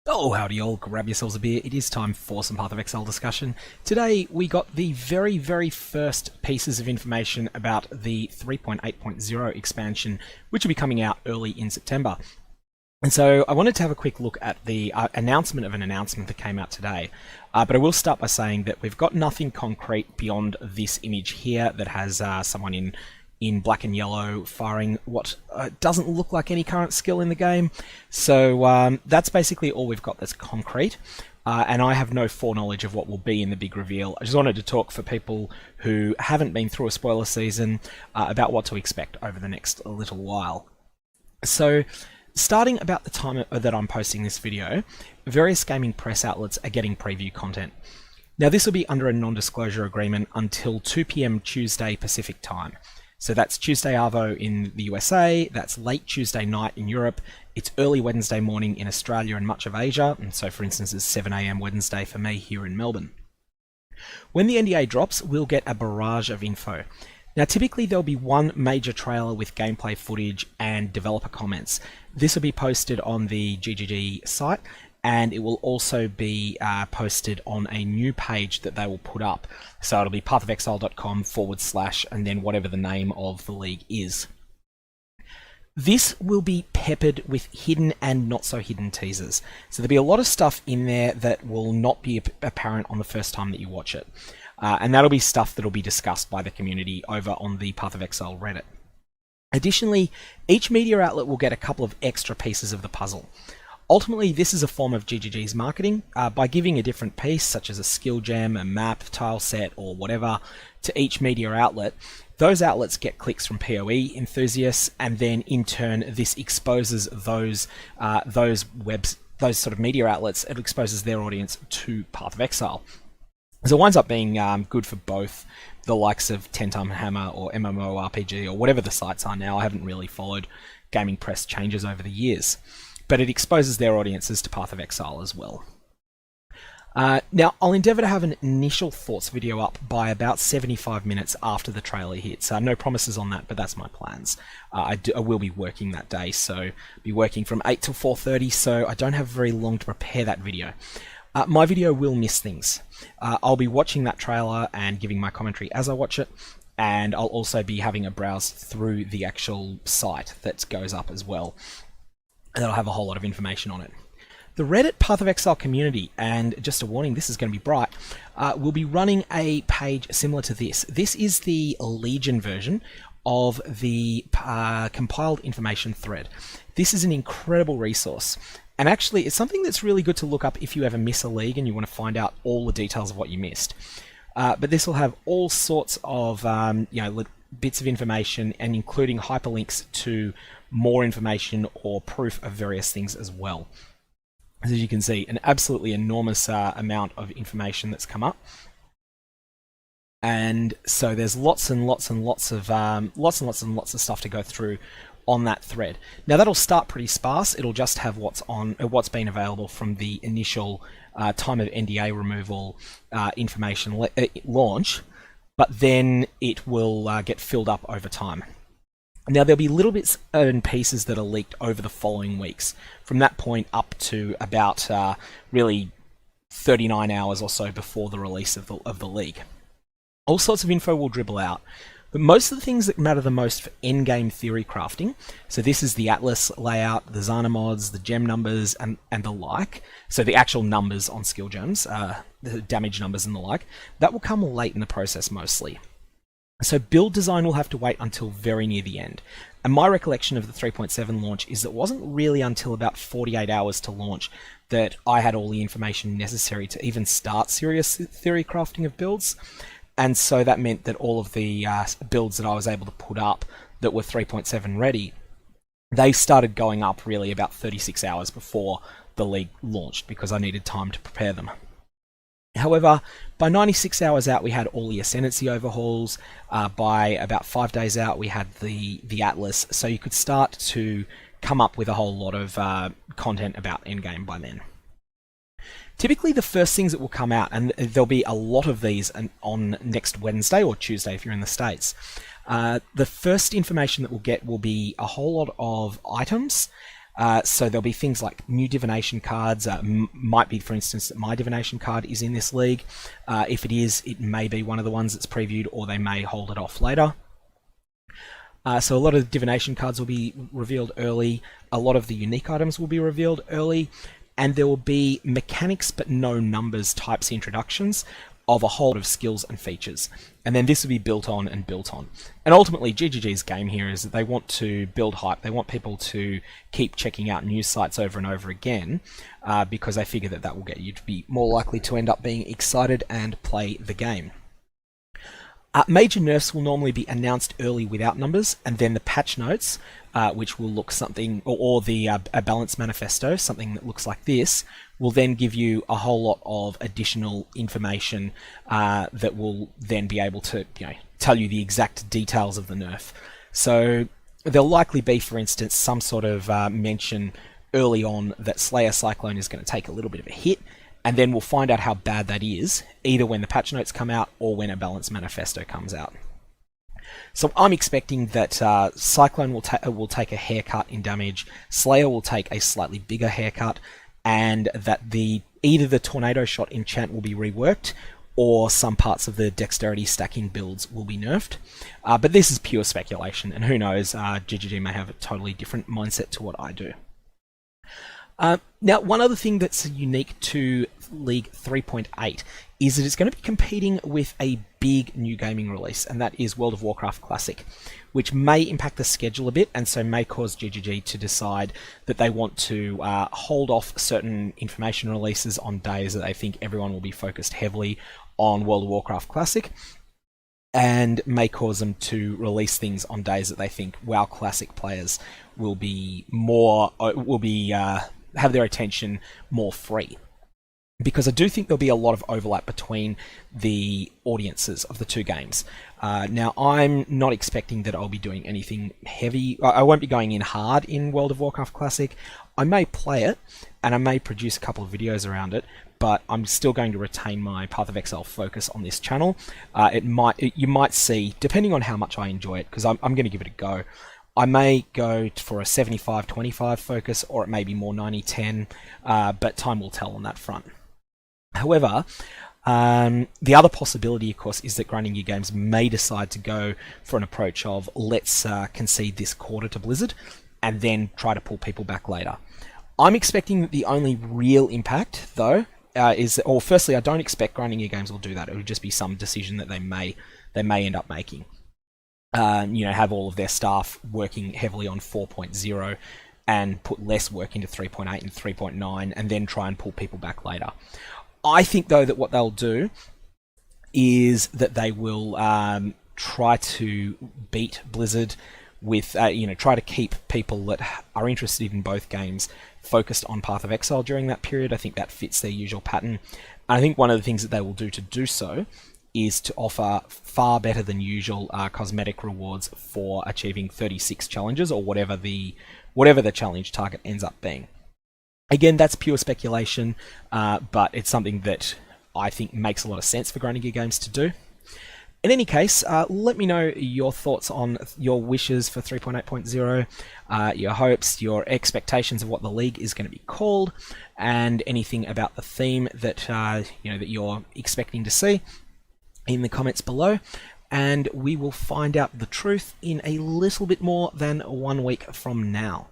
Oh, howdy all, grab yourselves a beer. It is time for some Path of Exile discussion. Today we got the very first pieces of information about the 3.8.0 expansion, which will be coming out early in September. And so I wanted to have a quick look at the announcement of an announcement that came out today. But I will start by saying that we've got nothing concrete beyond this image here that has someone in black and yellow firing what doesn't look like any current skill in the game. So that's basically all we've got that's concrete. And I have no foreknowledge of what will be in the big reveal. I just wanted to talk for people who haven't been through a spoiler season about what to expect over the next little while. So starting about the time that I'm posting this video, various gaming press outlets are getting preview content. Now this will be under a non-disclosure agreement until 2 PM Tuesday Pacific time. So that's Tuesday Arvo in the USA, that's late Tuesday night in Europe, it's early Wednesday morning in Australia and much of Asia, and so for instance it's 7 AM Wednesday for me here in Melbourne. When the NDA drops, we'll get a barrage of info. Now typically there'll be one major trailer with gameplay footage and developer comments. This will be posted on the GGG site, and it will also be posted on a new page that they will put up. So it'll be pathofexile.com / and then whatever the name of the league is. This will be peppered with hidden and not so hidden teasers. So there'll be a lot of stuff in there that will not be apparent on the first time that you watch it. And that'll be stuff that'll be discussed by the community over on the Path of Exile Reddit. Additionally, each media outlet will get a couple of extra pieces of the puzzle. Ultimately, this is a form of GGG's marketing. By giving a different piece, such as a skill gem, a map, tile set, or whatever, to each media outlet, those outlets get clicks from PoE enthusiasts, and then in turn, this exposes those sort of media outlets. It exposes their audience to Path of Exile. So it winds up being good for both the likes of 10 Time Hammer or MMORPG or whatever the sites are now. I haven't really followed gaming press changes over the years, but it exposes their audiences to Path of Exile as well. Now, I'll endeavour to have an initial thoughts video up by about 75 minutes after the trailer hits. No promises on that, but that's my plans. I will be working that day, so be working from 8 till 4:30, so I don't have very long to prepare that video. My video will miss things. I'll be watching that trailer and giving my commentary as I watch it, and I'll also be having a browse through the actual site that goes up as well. And that'll have a whole lot of information on it. The Reddit Path of Exile community, and just a warning, this is going to be bright, will be running a page similar to this. This is the Legion version of the compiled information thread. This is an incredible resource. And actually, it's something that's really good to look up if you ever miss a league and you want to find out all the details of what you missed. But this will have all sorts of bits of information, and including hyperlinks to more information or proof of various things as well. As you can see, an absolutely enormous amount of information that's come up. And so there's lots and lots of stuff to go through on that thread. Now that'll start pretty sparse. It'll just have what's been available from the initial time of NDA removal information launch, but then it will get filled up over time. Now there'll be little bits and pieces that are leaked over the following weeks, from that point up to about really 39 hours or so before the release of the league. All sorts of info will dribble out, but most of the things that matter the most for endgame theory crafting, so this is the Atlas layout, the Zana mods, the gem numbers, and the like, so the actual numbers on skill gems, the damage numbers and the like, that will come late in the process mostly. So build design will have to wait until very near the end. And my recollection of the 3.7 launch is that it wasn't really until about 48 hours to launch that I had all the information necessary to even start serious theory crafting of builds. And so that meant that all of the builds that I was able to put up that were 3.7 ready, they started going up really about 36 hours before the league launched, because I needed time to prepare them. However, by 96 hours out, we had all the Ascendancy overhauls. By about 5 days out, we had the Atlas, so you could start to come up with a whole lot of content about Endgame by then. Typically, the first things that will come out, and there'll be a lot of these on next Wednesday or Tuesday if you're in the States, the first information that we'll get will be a whole lot of items So there'll be things like new divination cards. Might be, for instance, that my divination card is in this league. If it is, it may be one of the ones that's previewed, or they may hold it off later. So a lot of the divination cards will be revealed early. A lot of the unique items will be revealed early. And there will be mechanics but no numbers types introductions of a whole lot of skills and features. And then this will be built on and built on. And ultimately, GGG's game here is that they want to build hype. They want people to keep checking out news sites over and over again because they figure that that will get you to be more likely to end up being excited and play the game. Major nerfs will normally be announced early without numbers, and then the patch notes, which will look something, or the a balance manifesto, something that looks like this, will then give you a whole lot of additional information that will then be able to, tell you the exact details of the nerf. So there'll likely be, for instance, some sort of mention early on that Slayer Cyclone is going to take a little bit of a hit, and then we'll find out how bad that is, either when the patch notes come out or when a balance manifesto comes out. So I'm expecting that Cyclone will take a haircut in damage, Slayer will take a slightly bigger haircut, and that either the Tornado Shot enchant will be reworked, or some parts of the dexterity stacking builds will be nerfed. But this is pure speculation, and who knows, GGG may have a totally different mindset to what I do. Now, one other thing that's unique to League 3.8 is that it's going to be competing with a big new gaming release, and that is World of Warcraft Classic, which may impact the schedule a bit, and so may cause GGG to decide that they want to hold off certain information releases on days that they think everyone will be focused heavily on World of Warcraft Classic, and may cause them to release things on days that they think WoW Classic players will be have their attention more free. Because I do think there'll be a lot of overlap between the audiences of the two games. Now, I'm not expecting that I'll be doing anything heavy. I won't be going in hard in World of Warcraft Classic. I may play it, and I may produce a couple of videos around it, but I'm still going to retain my Path of Exile focus on this channel. You might see, depending on how much I enjoy it, because I'm going to give it a go, I may go for a 75-25 focus, or it may be more 90-10, but time will tell on that front. However, the other possibility, of course, is that Grinding Gear Games may decide to go for an approach of let's concede this quarter to Blizzard and then try to pull people back later. I'm expecting that the only real impact, though, firstly, I don't expect Grinding Gear Games will do that. It would just be some decision that they may end up making. Have all of their staff working heavily on 4.0 and put less work into 3.8 and 3.9 and then try and pull people back later. I think, though, that what they'll do is that they will try to beat Blizzard with, try to keep people that are interested in both games focused on Path of Exile during that period. I think that fits their usual pattern. And I think one of the things that they will do to do so is to offer far better than usual cosmetic rewards for achieving 36 challenges, or whatever the challenge target ends up being. Again, that's pure speculation, but it's something that I think makes a lot of sense for Grinding Gear Games to do. In any case, let me know your thoughts on your wishes for 3.8.0, your hopes, your expectations of what the league is going to be called, and anything about the theme that that you're expecting to see in the comments below. And we will find out the truth in a little bit more than 1 week from now.